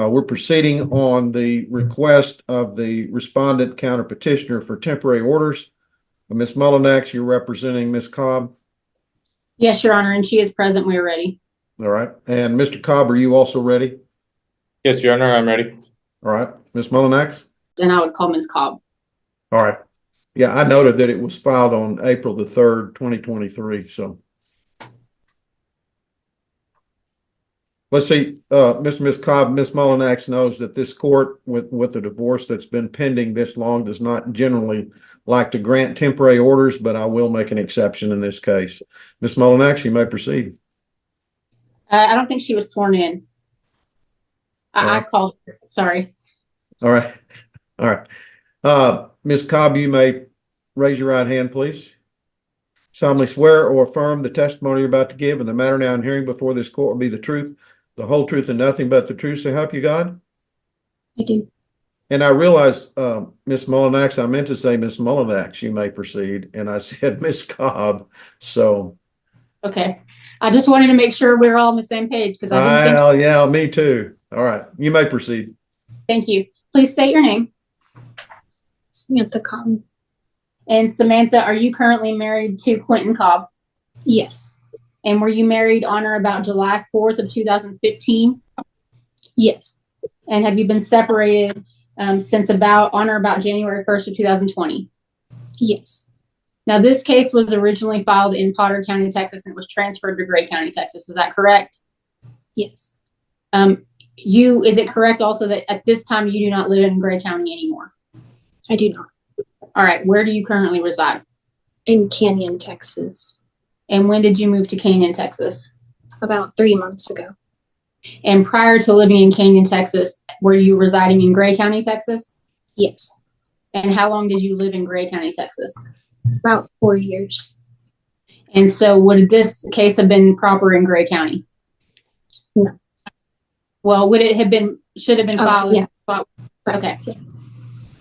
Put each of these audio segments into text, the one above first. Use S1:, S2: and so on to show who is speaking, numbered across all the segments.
S1: We're proceeding on the request of the respondent counter petitioner for temporary orders. Ms. Mullinax, you're representing Ms. Cobb.
S2: Yes, Your Honor, and she is present. We're ready.
S1: All right. And Mr. Cobb, are you also ready?
S3: Yes, Your Honor, I'm ready.
S1: All right. Ms. Mullinax?
S2: And I would call Ms. Cobb.
S1: All right. Yeah, I noted that it was filed on April the 3rd, 2023. So let's see, Ms. Cobb, Ms. Mullinax knows that this court with a divorce that's been pending this long does not generally like to grant temporary orders, but I will make an exception in this case. Ms. Mullinax, you may proceed.
S2: I don't think she was sworn in. I called her. Sorry.
S1: All right. All right. Ms. Cobb, you may raise your right hand, please. Solemnly swear or affirm the testimony you're about to give and the matter now in hearing before this court will be the truth, the whole truth, and nothing but the truth. So help you God?
S2: I do.
S1: And I realize, Ms. Mullinax, I meant to say Ms. Mullinax, you may proceed. And I said Ms. Cobb. So.
S2: Okay. I just wanted to make sure we're all on the same page because I didn't think.
S1: Yeah, me too. All right. You may proceed.
S2: Thank you. Please state your name.
S4: Samantha Cobb.
S2: And Samantha, are you currently married to Quinton Cobb?
S4: Yes.
S2: And were you married on or about July 4th of 2015?
S4: Yes.
S2: And have you been separated since on or about January 1st of 2020?
S4: Yes.
S2: Now, this case was originally filed in Potter County, Texas, and it was transferred to Gray County, Texas. Is that correct?
S4: Yes.
S2: Is it correct also that at this time you do not live in Gray County anymore?
S4: I do not.
S2: All right. Where do you currently reside?
S4: In Canyon, Texas.
S2: And when did you move to Canyon, Texas?
S4: About 3 months ago.
S2: And prior to living in Canyon, Texas, were you residing in Gray County, Texas?
S4: Yes.
S2: And how long did you live in Gray County, Texas?
S4: About 4 years.
S2: And so would this case have been proper in Gray County?
S4: No.
S2: Well, should have been filed?
S4: Yeah.
S2: Okay.
S4: Yes.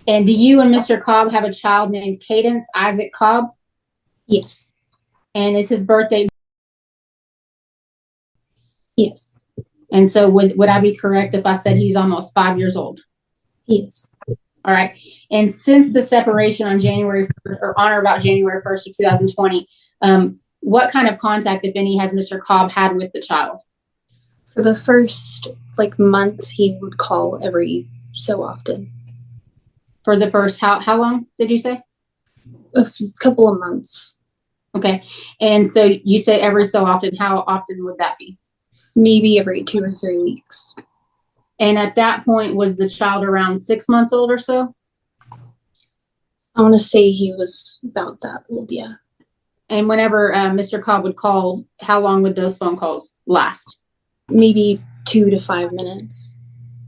S2: And do you and Mr. Cobb have a child named Cadence Isaac Cobb?
S4: Yes.
S2: And is his birthday?
S4: Yes.
S2: And so would I be correct if I said he's almost 5 years old?
S4: Yes.
S2: All right. And since the separation on January 1st, or on or about January 1st of 2020, what kind of contact, if any, has Mr. Cobb had with the child?
S4: For the first month, he would call every so often.
S2: For the first, how long did you say?
S4: A couple of months.
S2: Okay. And so you say every so often. How often would that be?
S4: Maybe every 2 or 3 weeks.
S2: And at that point, was the child around 6 months old or so?
S4: I want to say he was about that old, yeah.
S2: And whenever Mr. Cobb would call, how long would those phone calls last?
S4: Maybe 2 to 5 minutes.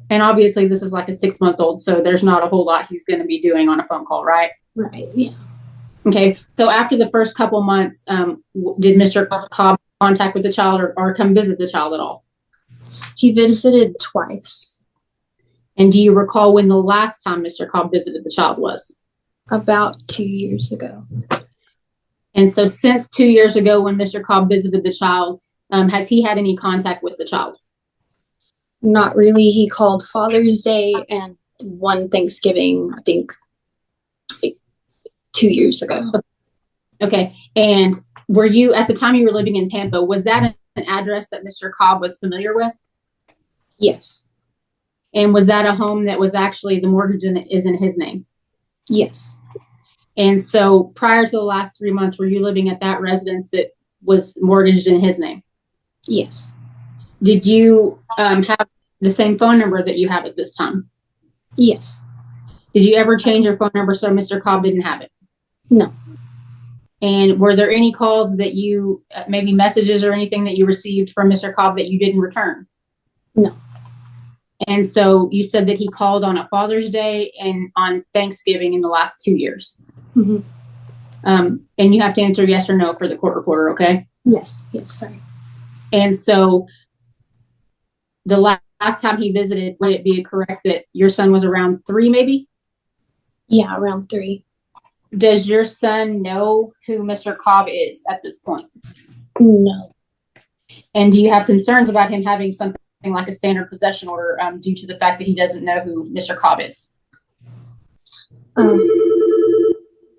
S2: And obviously this is like a 6-month-old, so there's not a whole lot he's going to be doing on a phone call, right?
S4: Right, yeah.
S2: Okay, so after the first couple months, did Mr. Cobb contact with the child or come visit the child at all?
S4: He visited twice.
S2: And do you recall when the last time Mr. Cobb visited the child was?
S4: About 2 years ago.
S2: And so since 2 years ago when Mr. Cobb visited the child, has he had any contact with the child?
S4: Not really. He called Father's Day and one Thanksgiving, I think, 2 years ago.
S2: Okay. And were you, at the time you were living in Tampa, was that an address that Mr. Cobb was familiar with?
S4: Yes.
S2: And was that a home that was actually the mortgage is in his name?
S4: Yes.
S2: And so prior to the last 3 months, were you living at that residence that was mortgaged in his name?
S4: Yes.
S2: Did you have the same phone number that you have at this time?
S4: Yes.
S2: Did you ever change your phone number so Mr. Cobb didn't have it?
S4: No.
S2: And were there any calls that you, maybe messages or anything that you received from Mr. Cobb that you didn't return?
S4: No.
S2: And so you said that he called on a Father's Day and on Thanksgiving in the last 2 years.
S4: Mm-hmm.
S2: And you have to answer yes or no for the court reporter, okay?
S4: Yes. Yes, sorry.
S2: And so the last time he visited, would it be correct that your son was around 3 maybe?
S4: Yeah, around 3.
S2: Does your son know who Mr. Cobb is at this point?
S4: No.
S2: And do you have concerns about him having something like a standard possession order due to the fact that he doesn't know who Mr. Cobb is?
S4: Can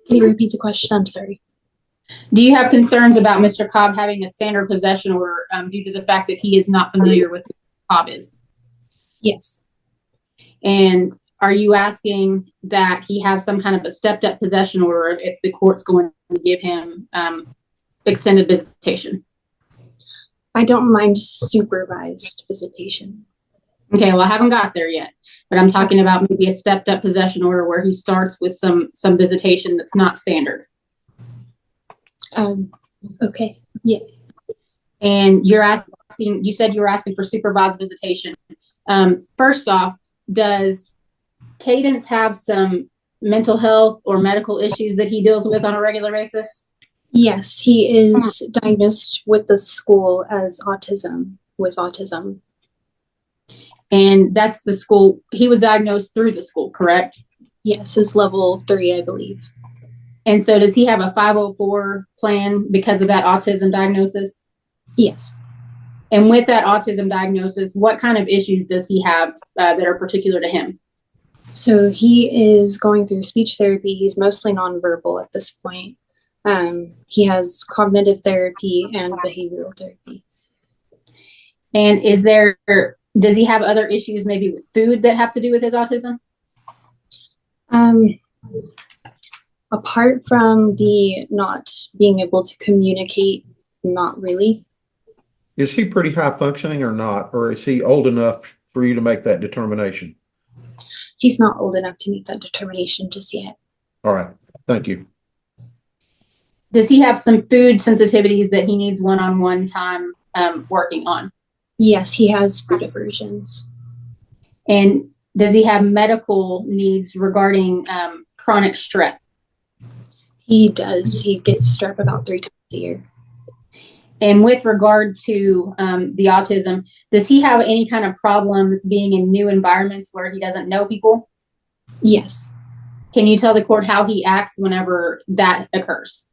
S4: you repeat the question? I'm sorry.
S2: Do you have concerns about Mr. Cobb having a standard possession order due to the fact that he is not familiar with who Cobb is?
S4: Yes.
S2: And are you asking that he have some kind of a stepped up possession order if the court's going to give him extended visitation?
S4: I don't mind supervised visitation.
S2: Okay, well, I haven't got there yet, but I'm talking about maybe a stepped up possession order where he starts with some visitation that's not standard.
S4: Okay. Yeah.
S2: And you're asking, you said you were asking for supervised visitation. First off, does Cadence have some mental health or medical issues that he deals with on a regular basis?
S4: Yes, he is diagnosed with the school as with autism.
S2: And that's the school, he was diagnosed through the school, correct?
S4: Yes, is level 3, I believe.
S2: And so does he have a 504 plan because of that autism diagnosis?
S4: Yes.
S2: And with that autism diagnosis, what kind of issues does he have that are particular to him?
S4: So he is going through speech therapy. He's mostly nonverbal at this point. He has cognitive therapy and behavioral therapy.
S2: And does he have other issues maybe with food that have to do with his autism?
S4: Apart from the not being able to communicate, not really.
S1: Is he pretty high functioning or not? Or is he old enough for you to make that determination?
S4: He's not old enough to make that determination just yet.
S1: All right. Thank you.
S2: Does he have some food sensitivities that he needs one-on-one time working on?
S4: Yes, he has food aversions.
S2: And does he have medical needs regarding chronic strep?
S4: He does. He gets strep about 3 times a year.
S2: And with regard to the autism, does he have any kind of problems being in new environments where he doesn't know people?
S4: Yes.
S2: Can you tell the court how he acts whenever that occurs?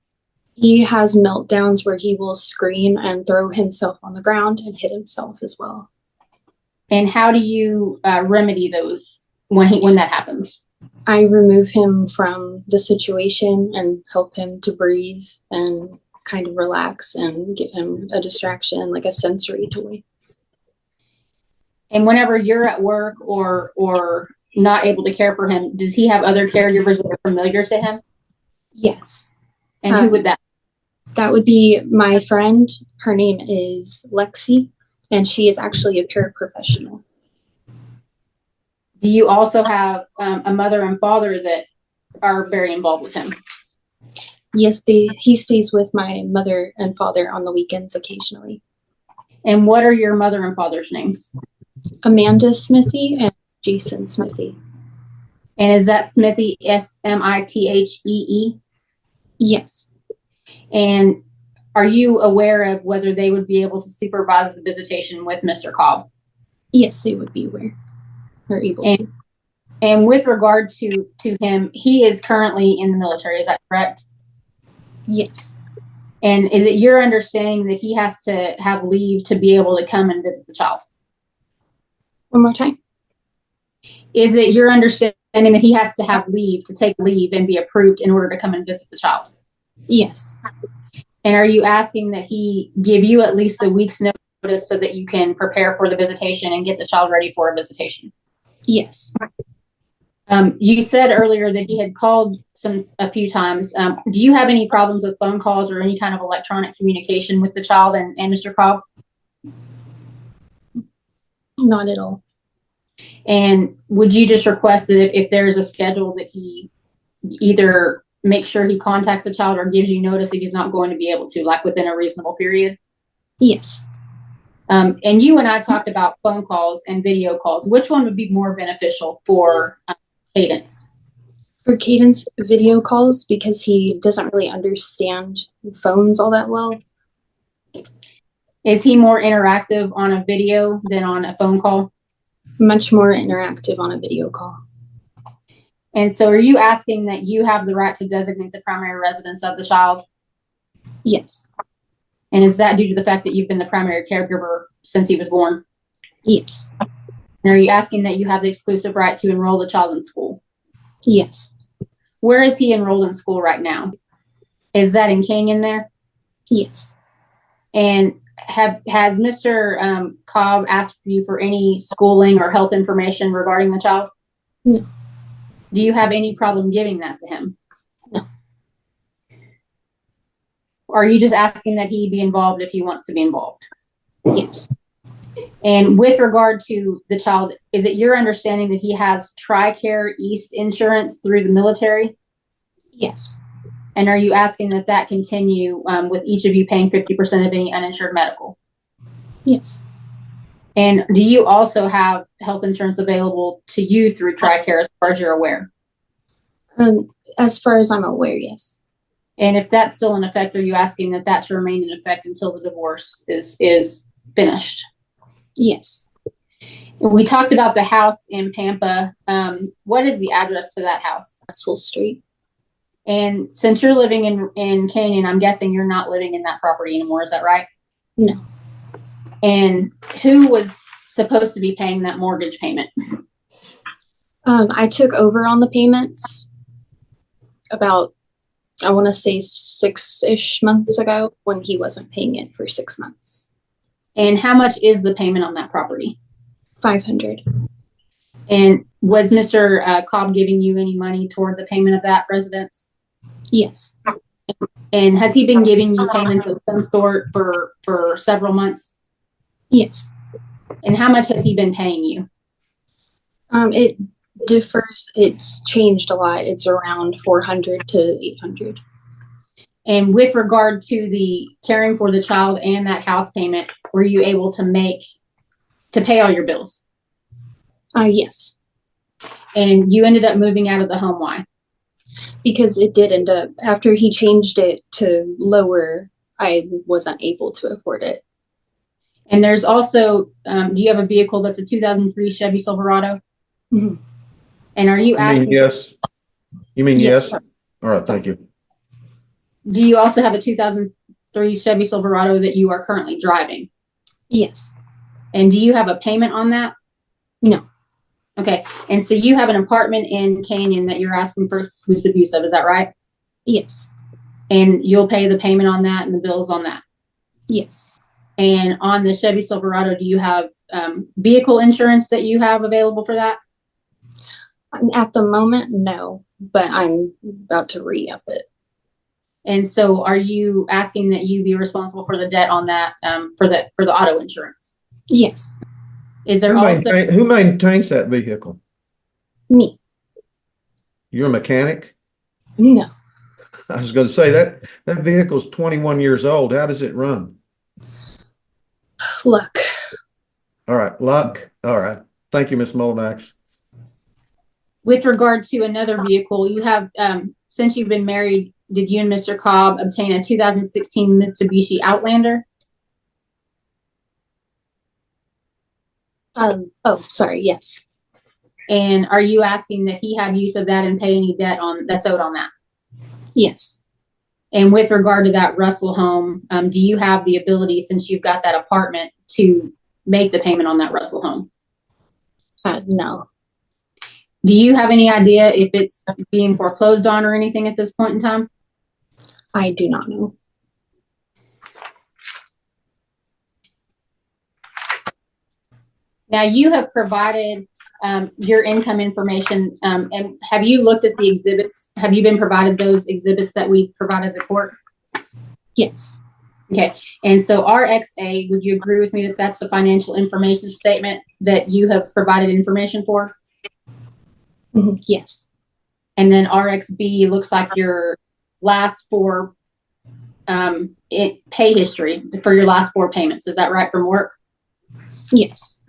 S4: He has meltdowns where he will scream and throw himself on the ground and hit himself as well.
S2: And how do you remedy those when that happens?
S4: I remove him from the situation and help him to breathe and kind of relax and give him a distraction, like a sensory toy.
S2: And whenever you're at work or not able to care for him, does he have other caregivers that are familiar to him?
S4: Yes.
S2: And who would that?
S4: That would be my friend. Her name is Lexi, and she is actually a paraprofessional.
S2: Do you also have a mother and father that are very involved with him?
S4: Yes, he stays with my mother and father on the weekends occasionally.
S2: And what are your mother and father's names?
S4: Amanda Smithy and Jason Smithy.
S2: And is that Smithy Smithee?
S4: Yes.
S2: And are you aware of whether they would be able to supervise the visitation with Mr. Cobb?
S4: Yes, they would be aware or able to.
S2: And with regard to him, he is currently in the military, is that correct?
S4: Yes.
S2: And is it your understanding that he has to have leave to be able to come and visit the child?
S4: One more time.
S2: Is it your understanding that he has to have leave to take leave and be approved in order to come and visit the child?
S4: Yes.
S2: And are you asking that he give you at least a week's notice so that you can prepare for the visitation and get the child ready for a visitation?
S4: Yes.
S2: You said earlier that he had called a few times. Do you have any problems with phone calls or any kind of electronic communication with the child and Mr. Cobb?
S4: Not at all.
S2: And would you just request that if there's a schedule that he either make sure he contacts the child or gives you notice if he's not going to be able to, like within a reasonable period?
S4: Yes.
S2: And you and I talked about phone calls and video calls. Which one would be more beneficial for Cadence?
S4: For Cadence, video calls, because he doesn't really understand phones all that well.
S2: Is he more interactive on a video than on a phone call?
S4: Much more interactive on a video call.
S2: And so are you asking that you have the right to designate the primary residence of the child?
S4: Yes.
S2: And is that due to the fact that you've been the primary caregiver since he was born?
S4: Yes.
S2: And are you asking that you have the exclusive right to enroll the child in school?
S4: Yes.
S2: Where is he enrolled in school right now? Is that in Canyon there?
S4: Yes.
S2: And has Mr. Cobb asked you for any schooling or health information regarding the child?
S4: No.
S2: Do you have any problem giving that to him?
S4: No.
S2: Or are you just asking that he be involved if he wants to be involved?
S4: Yes.
S2: And with regard to the child, is it your understanding that he has TRICARE East insurance through the military?
S4: Yes.
S2: And are you asking that that continue with each of you paying 50% of any uninsured medical?
S4: Yes.
S2: And do you also have health insurance available to you through TRICARE as far as you're aware?
S4: As far as I'm aware, yes.
S2: And if that's still in effect, are you asking that that to remain in effect until the divorce is finished?
S4: Yes.
S2: We talked about the house in Pampa. What is the address to that house?
S4: Russell Street.
S2: And since you're living in Canyon, I'm guessing you're not living in that property anymore. Is that right?
S4: No.
S2: And who was supposed to be paying that mortgage payment?
S4: I took over on the payments about, I want to say 6-ish months ago when he wasn't paying it for 6 months.
S2: And how much is the payment on that property?
S4: $500.
S2: And was Mr. Cobb giving you any money toward the payment of that residence?
S4: Yes.
S2: And has he been giving you payments of some sort for several months?
S4: Yes.
S2: And how much has he been paying you?
S4: It differs. It's changed a lot. It's around 400 to 800.
S2: And with regard to the caring for the child and that house payment, were you able to pay all your bills?
S4: Yes.
S2: And you ended up moving out of the home. Why?
S4: Because it did end up, after he changed it to lower, I wasn't able to afford it.
S2: And there's also, do you have a vehicle that's a 2003 Chevy Silverado?
S4: Mhm.
S2: And are you
S1: You mean
S2: asking?
S1: yes? You mean yes?
S4: Yes.
S1: All right, thank you.
S2: Do you also have a 2003 Chevy Silverado that you are currently driving?
S4: Yes.
S2: And do you have a payment on that?
S4: No.
S2: Okay. And so you have an apartment in Canyon that you're asking for exclusive use of, is that right?
S4: Yes.
S2: And you'll pay the payment on that and the bills on that?
S4: Yes.
S2: And on the Chevy Silverado, do you have vehicle insurance that you have available for that?
S4: At the moment, no, but I'm about to re-up it.
S2: And so are you asking that you be responsible for the debt on that, for the auto insurance?
S4: Yes.
S2: Is there
S1: Who maintains that vehicle?
S4: Me.
S1: You're a mechanic?
S4: No.
S1: I was going to say that vehicle's 21 years old. How does it run?
S4: Luck.
S1: All right, luck. All right. Thank you, Ms. Molnax.
S2: With regard to another vehicle, you have, since you've been married, did you and Mr. Cobb obtain a 2016 Mitsubishi Outlander?
S4: Oh, sorry. Yes.
S2: And are you asking that he have use of that and pay any debt that's owed on that?
S4: Yes.
S2: And with regard to that Russell home, do you have the ability, since you've got that apartment, to make the payment on that Russell home?
S4: No.
S2: Do you have any idea if it's being foreclosed on or anything at this point in time?
S4: I do not know.
S2: Now, you have provided your income information, and have you looked at the exhibits? Have you been provided those exhibits that we provided the court?
S4: Yes.
S2: Okay, and so RXA, would you agree with me that that's the financial information statement that you have provided information for?
S4: Mm-hmm. Yes.
S2: And then RXB looks like your last four pay history for your last four payments. Is that right, from work?
S4: Yes.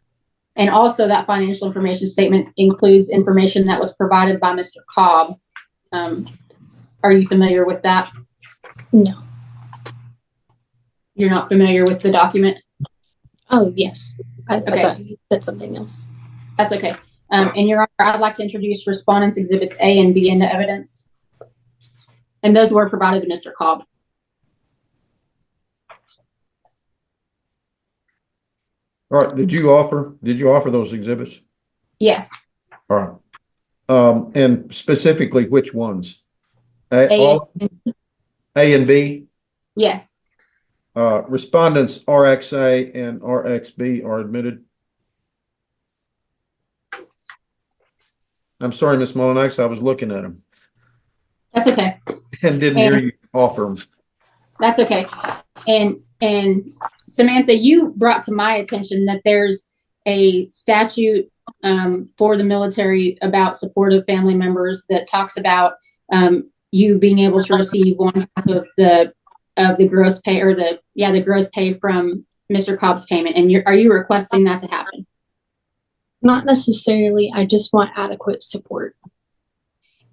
S2: And also that financial information statement includes information that was provided by Mr. Cobb. Are you familiar with that?
S4: No.
S2: You're not familiar with the document?
S4: Oh, yes. I
S2: Okay.
S4: thought you said something else.
S2: That's okay. And Your Honor, I'd like to introduce Respondents Exhibits A and B into evidence. And those were provided to Mr. Cobb.
S1: All right, did you offer those exhibits?
S2: Yes.
S1: All right. And specifically, which ones?
S2: A,
S1: A and B?
S2: yes.
S1: Respondents RXA and RXB are admitted. I'm sorry, Ms. Molinax, I was looking at them
S2: That's okay.
S1: and didn't hear you offer them.
S2: That's okay. And Samantha, you brought to my attention that there's a statute for the military about supportive family members that talks about you being able to receive one half of the gross pay, or the gross pay from Mr. Cobb's payment. And are you requesting that to happen?
S4: Not necessarily. I just want adequate support.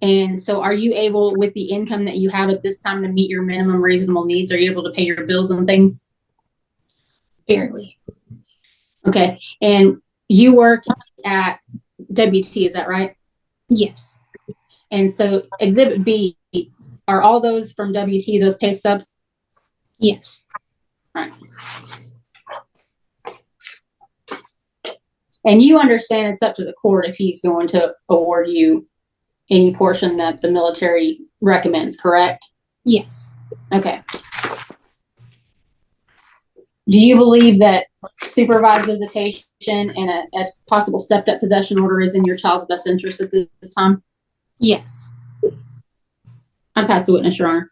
S2: And so are you able, with the income that you have at this time, to meet your minimum reasonable needs? Are you able to pay your bills and things?
S4: Barely.
S2: Okay. And you work at WT, is that right?
S4: Yes.
S2: And so Exhibit B, are all those from WT, those pay stubs?
S4: Yes.
S2: All right. And you understand it's up to the court if he's going to award you any portion that the military recommends, correct?
S4: Yes.
S2: Okay. Do you believe that supervised visitation and a possible stepped-up possession order is in your child's best interest at this time?
S4: Yes.
S2: I'm past the witness, Your Honor.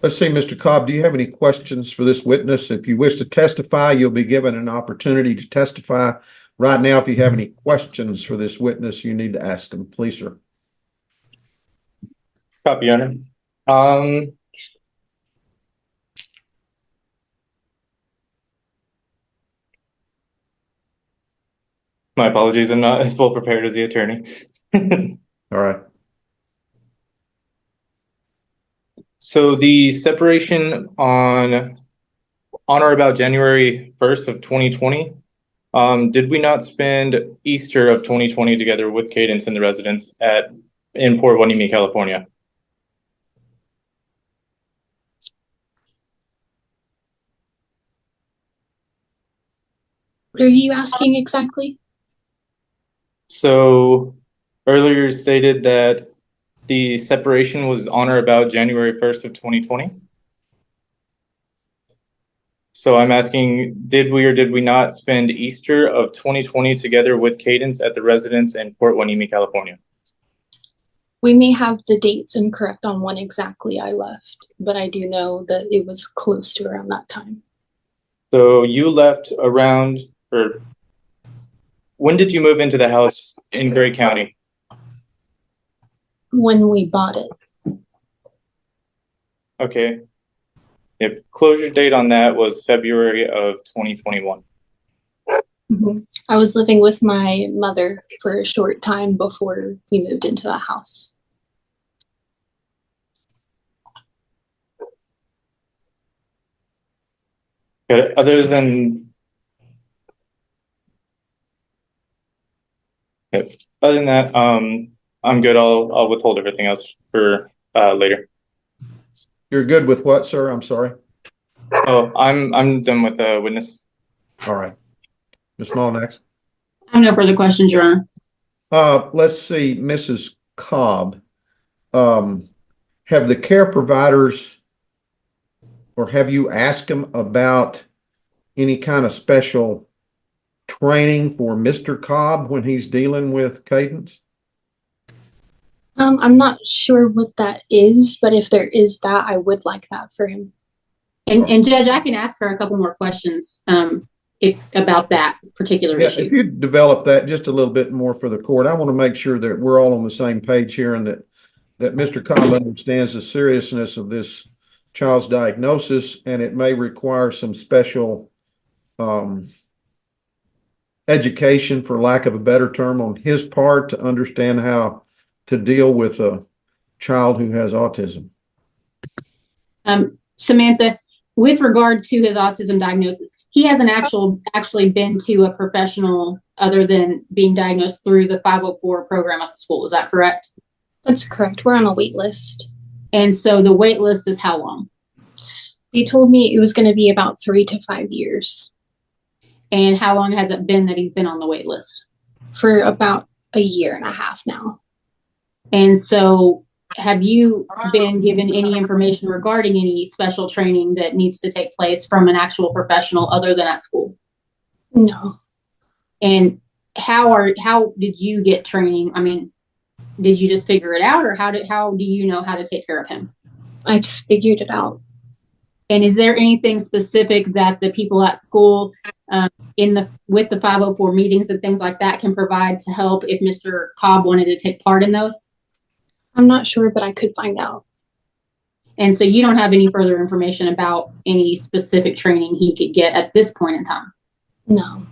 S1: Let's see, Mr. Cobb, do you have any questions for this witness? If you wish to testify, you'll be given an opportunity to testify. Right now, if you have any questions for this witness, you need to ask them. Please, sir.
S3: Copy, Your Honor. My apologies, I'm not as well prepared as the attorney.
S1: All right.
S3: So the separation on or about January 1st of 2020, did we not spend Easter of 2020 together with Cadence in the residence in Port Hueneme, California?
S4: What are you asking exactly?
S3: So earlier stated that the separation was on or about January 1st of 2020. So I'm asking, did we or did we not spend Easter of 2020 together with Cadence at the residence in Port Hueneme, California?
S4: We may have the dates incorrect on when exactly I left, but I do know that it was close to around that time.
S3: So you left around, or when did you move into the house in Gray County?
S4: When we bought it.
S3: Okay. If closure date on that was February of 2021.
S4: Mm-hmm. I was living with my mother for a short time before we moved into the house.
S3: Okay. Other than that, I'm good. I'll withhold everything else for later.
S1: You're good with what, sir? I'm sorry.
S3: Oh, I'm done with the witness.
S1: All right. Ms. Molinax.
S2: I have no further questions, Your Honor.
S1: Let's see, Mrs. Cobb. Have the care providers, or have you asked them about any kind of special training for Mr. Cobb when he's dealing with Cadence?
S4: I'm not sure what that is, but if there is that, I would like that for him.
S2: And Judge, I can ask her a couple more questions about that particular issue.
S1: If you develop that just a little bit more for the court, I want to make sure that we're all on the same page here, and that Mr. Cobb understands the seriousness of this child's diagnosis, and it may require some special education, for lack of a better term, on his part to understand how to deal with a child who has autism.
S2: Samantha, with regard to his autism diagnosis, he hasn't actually been to a professional other than being diagnosed through the 504 program at the school. Is that correct?
S4: That's correct. We're on a wait list.
S2: And so the wait list is how long?
S4: They told me it was going to be about 3 to 5 years.
S2: And how long has it been that he's been on the wait list?
S4: For about a year and a half now.
S2: And so have you been given any information regarding any special training that needs to take place from an actual professional other than at school?
S4: No.
S2: And how did you get training? I mean, did you just figure it out, or how do you know how to take care of him?
S4: I just figured it out.
S2: And is there anything specific that the people at school with the 504 meetings and things like that can provide to help if Mr. Cobb wanted to take part in those?
S4: I'm not sure, but I could find out.
S2: And so you don't have any further information about any specific training he could get at this point in time?
S4: No.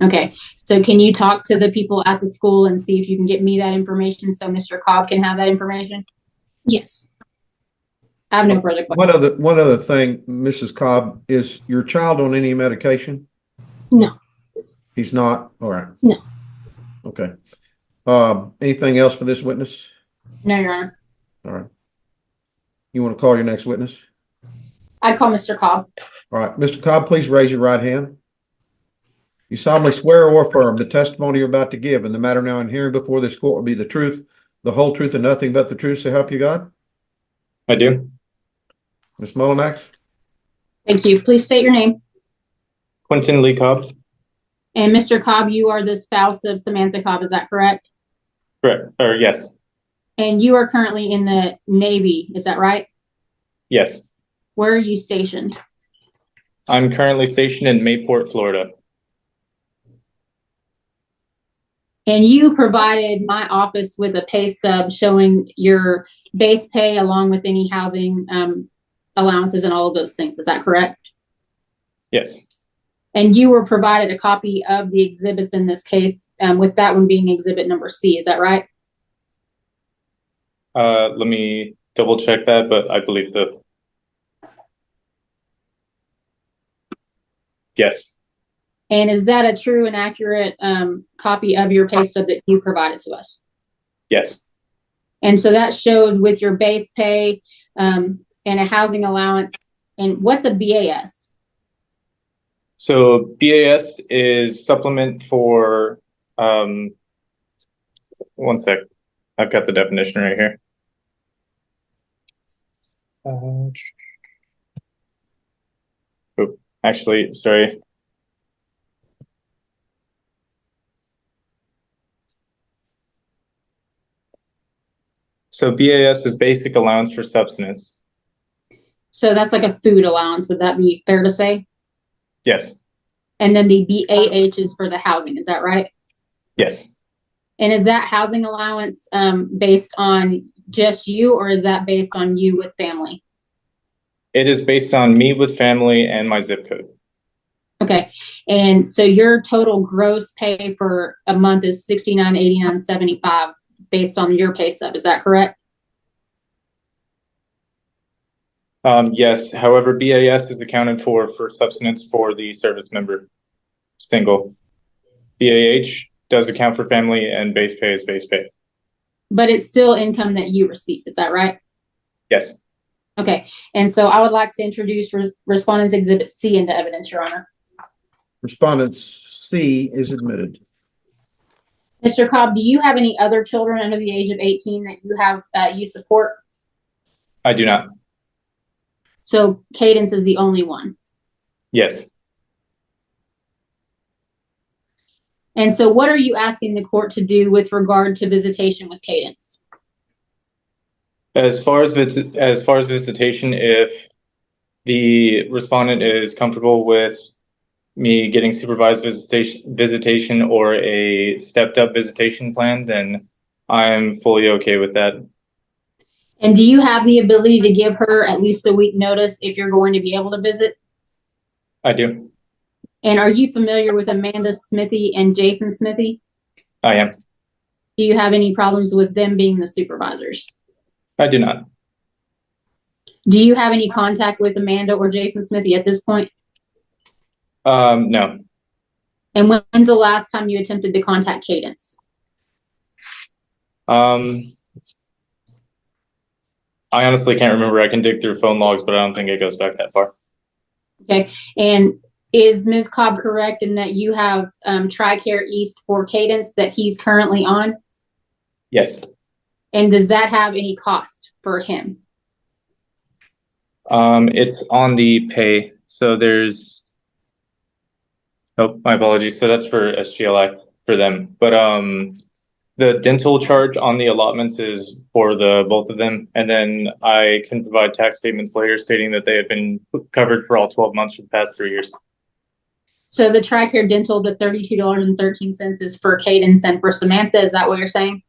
S2: Okay. So can you talk to the people at the school and see if you can get me that information so Mr. Cobb can have that information?
S4: Yes.
S2: I have no further questions.
S1: One other thing, Mrs. Cobb, is your child on any medication?
S4: No.
S1: He's not? All right.
S4: No.
S1: Okay. Anything else for this witness?
S2: No, Your Honor.
S1: All right. You want to call your next witness?
S2: I'd call Mr. Cobb.
S1: All right. Mr. Cobb, please raise your right hand. You solemnly swear or affirm the testimony you're about to give in the matter now in hearing before this court will be the truth, the whole truth, and nothing but the truth, so help you God?
S3: I do.
S1: Ms. Mullinax?
S2: Thank you. Please state your name.
S3: Quinton Lee Cobb.
S2: And Mr. Cobb, you are the spouse of Samantha Cobb, is that correct?
S3: Correct. Or yes.
S2: And you are currently in the Navy, is that right?
S3: Yes.
S2: Where are you stationed?
S3: I'm currently stationed in Mayport, Florida.
S2: And you provided my office with a pay stub showing your base pay along with any housing allowances and all of those things. Is that correct?
S3: Yes.
S2: And you were provided a copy of the exhibits in this case, with that one being exhibit number C. Is that right?
S3: Let me double check that, but I believe so. Yes.
S2: And is that a true and accurate copy of your pay stub that you provided to us?
S3: Yes.
S2: And so that shows with your base pay and a housing allowance. And what's a BAS?
S3: So BAS is supplement for, one sec. I've got the definition right here. Oh, actually, sorry. So BAS is basic allowance for subsistence.
S2: So that's like a food allowance. Would that be fair to say?
S3: Yes.
S2: And then the BAH is for the housing. Is that right?
S3: Yes.
S2: And is that housing allowance based on just you, or is that based on you with family?
S3: It is based on me with family and my zip code.
S2: Okay. And so your total gross pay for a month is $69.89.75 based on your pay stub. Is that correct?
S3: Yes. However, BAS is accounted for subsistence for the service member single. BAH does account for family, and base pay is base pay.
S2: But it's still income that you receive. Is that right?
S3: Yes.
S2: Okay. And so I would like to introduce Respondent's Exhibit C into evidence, Your Honor.
S1: Respondent C is admitted.
S2: Mr. Cobb, do you have any other children under the age of 18 that you have you support?
S3: I do not.
S2: So Cadence is the only one.
S3: Yes.
S2: And so what are you asking the court to do with regard to visitation with Cadence?
S3: As far as visitation, if the respondent is comfortable with me getting supervised visitation or a stepped up visitation plan, then I'm fully okay with that.
S2: And do you have the ability to give her at least a week notice if you're going to be able to visit?
S3: I do.
S2: And are you familiar with Amanda Smithy and Jason Smithy?
S3: I am.
S2: Do you have any problems with them being the supervisors?
S3: I do not.
S2: Do you have any contact with Amanda or Jason Smithy at this point?
S3: No.
S2: And when's the last time you attempted to contact Cadence?
S3: I honestly can't remember. I can dig through phone logs, but I don't think it goes back that far.
S2: Okay. And Is Ms. Cobb correct in that you have TRICARE East for Cadence that he's currently on?
S3: Yes.
S2: And does that have any cost for him?
S3: It's on the pay. So there's, oh, my apologies. So that's for SGLI for them. But the dental charge on the allotments is for the both of them. And then I can provide tax statements later stating that they have been covered for all 12 months for the past 3 years.
S2: So the TRICARE Dental, the $32.13 is for Cadence and for Samantha. Is that what you're saying?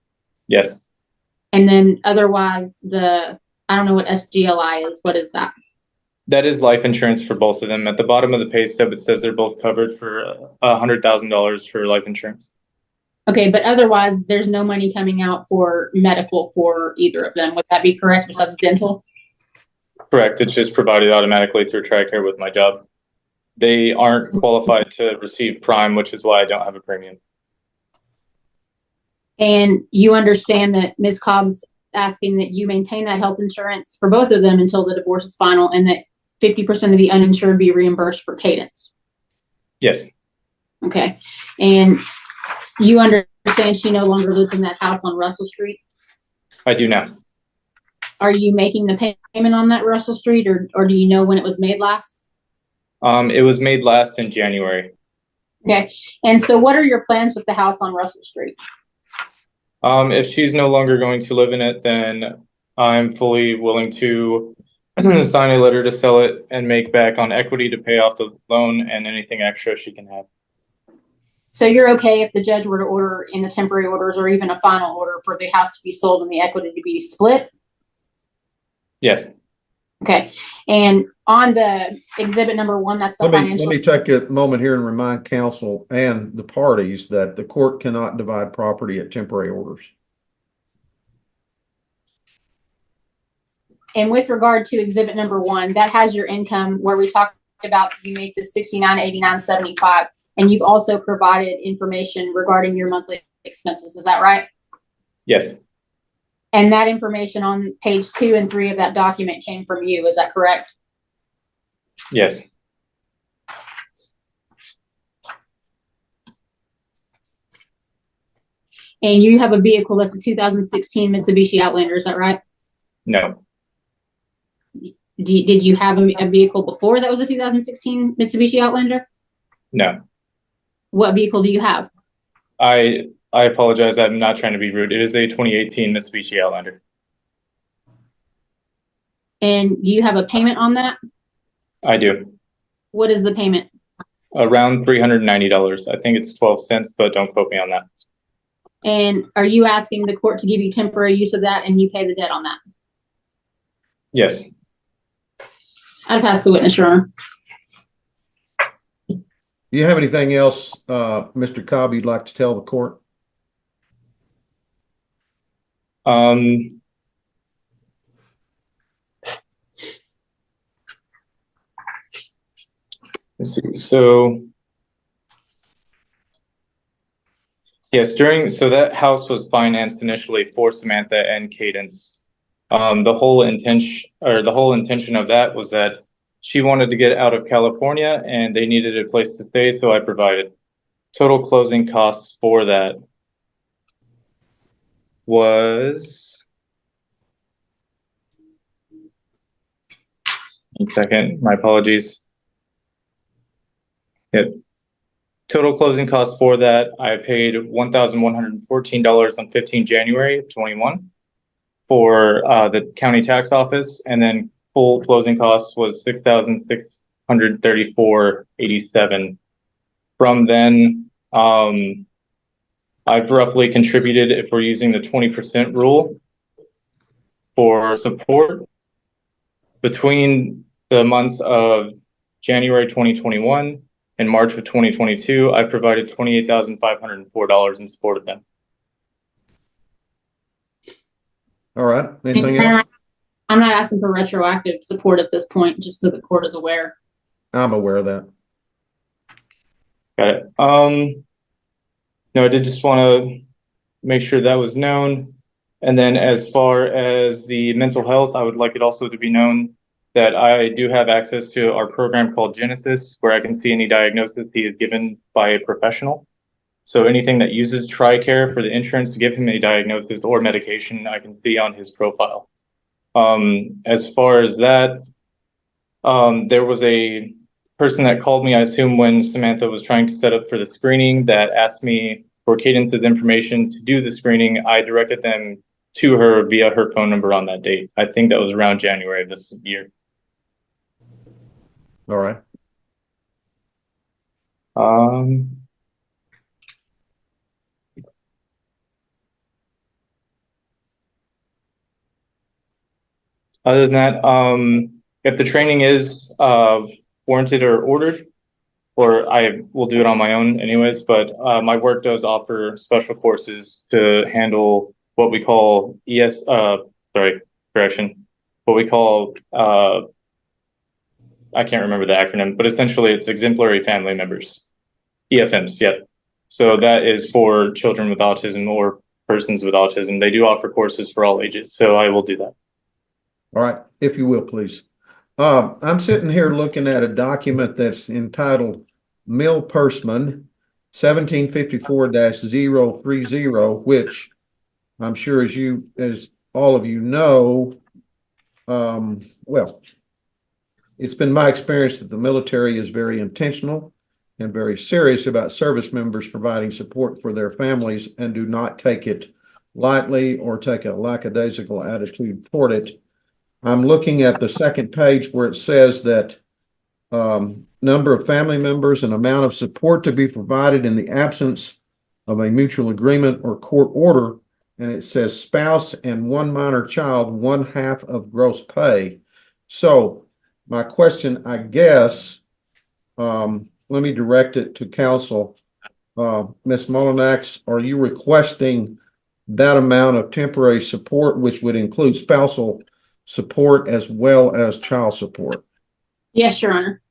S3: Yes.
S2: And then otherwise I don't know what SGLI is. What is that?
S3: That is life insurance for both of them. At the bottom of the pay stub, it says they're both covered for $100,000 for life insurance.
S2: Okay, but otherwise there's no money coming out for medical for either of them. Would that be correct besides dental?
S3: Correct. It's just provided automatically through TRICARE with my job. They aren't qualified to receive Prime, which is why I don't have a premium.
S2: And you understand that Ms. Cobb's asking that you maintain that health insurance for both of them until the divorce is final, and that 50% of the uninsured be reimbursed for Cadence.
S3: Yes.
S2: Okay. And you understand she no longer lives in that house on Russell Street?
S3: I do now.
S2: Are you making the payment on that Russell Street, or do you know when it was made last?
S3: It was made last in January.
S2: Okay. And so what are your plans with the house on Russell Street?
S3: If she's no longer going to live in it, then I'm fully willing to sign a letter to sell it and make back on equity to pay off the loan and anything extra she can have.
S2: So you're okay if the judge were to order in the temporary orders or even a final order for the house to be sold and the equity to be split?
S3: Yes.
S2: Okay. And on the exhibit number 1, that's the
S1: Let
S2: financial.
S1: me take a moment here and remind counsel and the parties that the court cannot divide property at temporary orders.
S2: And with regard to exhibit number 1, that has your income where we talked about you make the $69.89.75, and you've also provided information regarding your monthly expenses. Is that right?
S3: Yes.
S2: And that information on page 2 and 3 of that document came from you. Is that correct?
S3: Yes.
S2: And you have a vehicle that's a 2016 Mitsubishi Outlander. Is that right?
S3: No.
S2: Did you have a vehicle before that was a 2016 Mitsubishi Outlander?
S3: No.
S2: What vehicle do you have?
S3: I apologize. I'm not trying to be rude. It is a 2018 Mitsubishi Outlander.
S2: And do you have a payment on that?
S3: I do.
S2: What is the payment?
S3: Around $390. I think it's 12 cents, but don't quote me on that.
S2: And are you asking the court to give you temporary use of that and you pay the debt on that?
S3: Yes.
S2: I'd pass the witness, Your Honor.
S1: Do you have anything else, Mr. Cobb, you'd like to tell the court?
S3: Let's see. So yes, so that house was financed initially for Samantha and Cadence. The whole intention of that was that she wanted to get out of California and they needed a place to stay, so I provided. Total closing costs for that was, one second, my apologies. Yep. Total closing costs for that, I paid $1,114 on 15 January of 21 for the county tax office, and then full closing costs was $634.87. From then, I've roughly contributed, if we're using the 20% rule for support, between the months of January 2021 and March of 2022, I provided $28,504 in support of them.
S1: All right. Anything else?
S2: I'm not asking for retroactive support at this point, just so the court is aware.
S1: I'm aware of that.
S3: Got it. No, I did just want to make sure that was known. And then as far as the mental health, I would like it also to be known that I do have access to our program called Genesis, where I can see any diagnosis he is given by a professional. So anything that uses TRICARE for the insurance to give him a diagnosis or medication, I can see on his profile. As far as that, there was a person that called me, I assume when Samantha was trying to set up for the screening, that asked me for Cadence's information to do the screening. I directed them to her via her phone number on that date. I think that was around January of this year.
S1: All right.
S3: Other than that, if the training is warranted or ordered, or I will do it on my own anyways, but my work does offer special courses to handle what we call what we call, I can't remember the acronym, but essentially it's exemplary family members, EFMs, yep. So that is for children with autism or persons with autism. They do offer courses for all ages, so I will do that.
S1: All right, if you will, please. I'm sitting here looking at a document that's entitled Mill Persman 1754-030, which I'm sure as all of you know, well, it's been my experience that the military is very intentional and very serious about service members providing support for their families and do not take it lightly or take a lackadaisical attitude toward it. I'm looking at the second page where it says that number of family members and amount of support to be provided in the absence of a mutual agreement or court order. And it says spouse and one minor child, 1/2 of gross pay. So my question, I guess, let me direct it to counsel. Ms. Molinax, are you requesting that amount of temporary support, which would include spousal support as well as child support?
S2: Yes, Your Honor.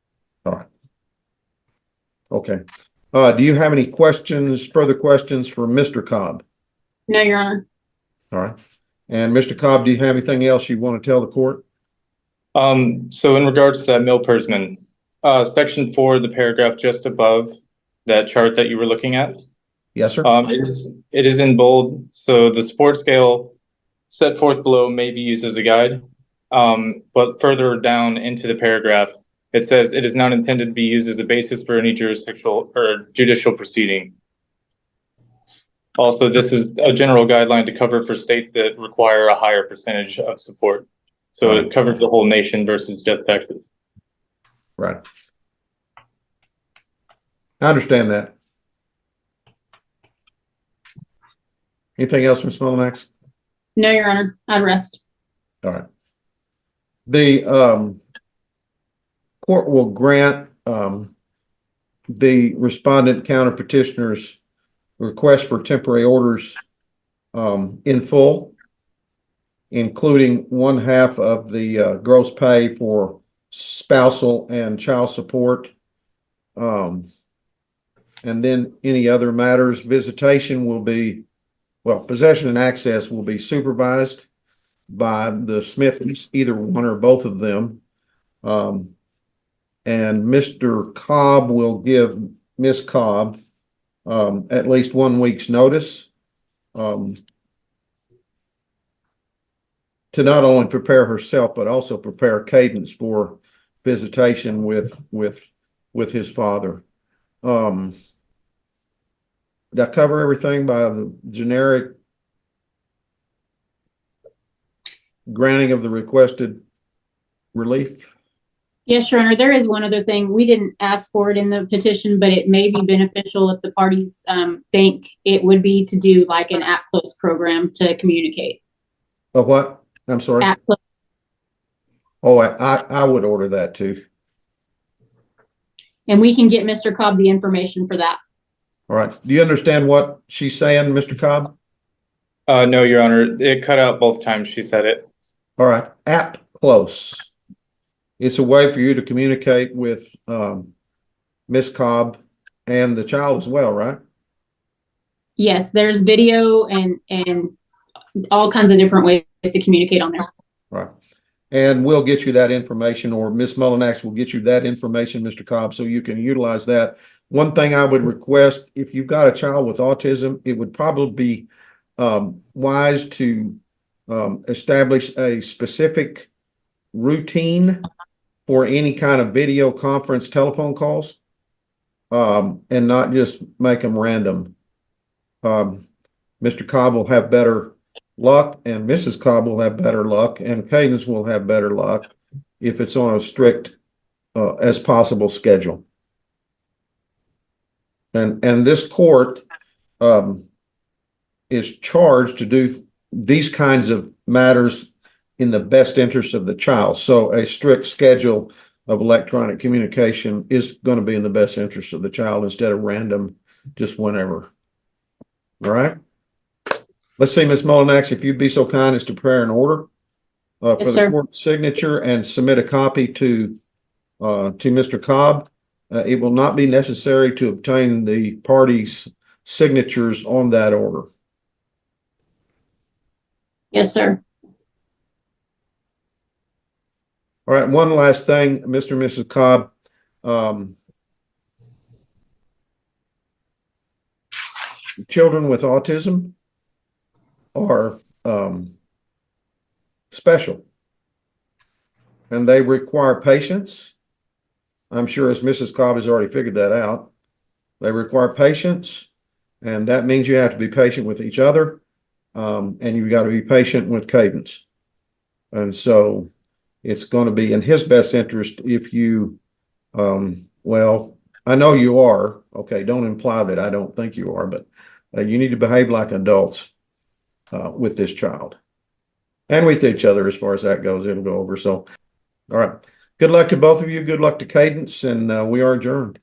S1: All right. Okay. Do you have any further questions for Mr. Cobb?
S2: No, Your Honor.
S1: All right. And Mr. Cobb, do you have anything else you want to tell the court?
S3: So in regards to that Mill Persman, section 4, the paragraph just above that chart that you were looking at.
S1: Yes, sir.
S3: It is in bold. So the support scale set forth below may be used as a guide. But further down into the paragraph, it says it is not intended to be used as a basis for any jurisdictional or judicial proceeding. Also, this is a general guideline to cover for states that require a higher percentage of support. So it covers the whole nation versus just Texas.
S1: Right. I understand that. Anything else, Ms. Molinax?
S2: No, Your Honor. I'd rest.
S1: All right. The court will grant the respondent counter petitioner's request for temporary orders in full, including 1/2 of the gross pay for spousal and child support. And then any other matters. Visitation will be, well, possession and access will be supervised by the Smithies, either one or both of them. And Mr. Cobb will give Ms. Cobb at least 1 week's notice to not only prepare herself, but also prepare Cadence for visitation with his father. Did I cover everything by the generic granting of the requested relief?
S2: Yes, Your Honor. There is one other thing. We didn't ask for it in the petition, but it may be beneficial if the parties think it would be to do like an app close program to communicate.
S1: Oh, what? I'm sorry.
S2: App close.
S1: Oh, I would order that too.
S2: And we can get Mr. Cobb the information for that.
S1: All right. Do you understand what she's saying, Mr. Cobb?
S3: No, Your Honor. It cut out both times she said it.
S1: All right. App close. It's a way for you to communicate with Ms. Cobb and the child as well, right?
S2: Yes, there's video and all kinds of different ways to communicate on there.
S1: Right. And we'll get you that information, or Ms. Mullinax will get you that information, Mr. Cobb, so you can utilize that. One thing I would request, if you've got a child with autism, it would probably be wise to establish a specific routine for any kind of video conference telephone calls, and not just make them random. Mr. Cobb will have better luck, and Mrs. Cobb will have better luck, and Cadence will have better luck if it's on a strict as possible schedule. And this court is charged to do these kinds of matters in the best interest of the child. So a strict schedule of electronic communication is going to be in the best interest of the child instead of random, just whenever. All right. Let's see, Ms. Mullinax, if you'd be so kind as to prepare an order for
S2: Yes,
S1: the
S2: sir.
S1: court signature and submit a copy to Mr. Cobb. It will not be necessary to obtain the parties' signatures on that order.
S2: Yes, sir.
S1: All right, one last thing, Mr. and Mrs. Cobb. Children with autism are special, and they require patience. I'm sure as Mrs. Cobb has already figured that out. They require patience, and that means you have to be patient with each other, and you've got to be patient with Cadence. And so it's going to be in his best interest if you, well, I know you are. Okay, don't imply that I don't think you are, but you need to behave like adults with this child and with each other as far as that goes. It'll go over. So, all right. Good luck to both of you. Good luck to Cadence, and we are adjourned.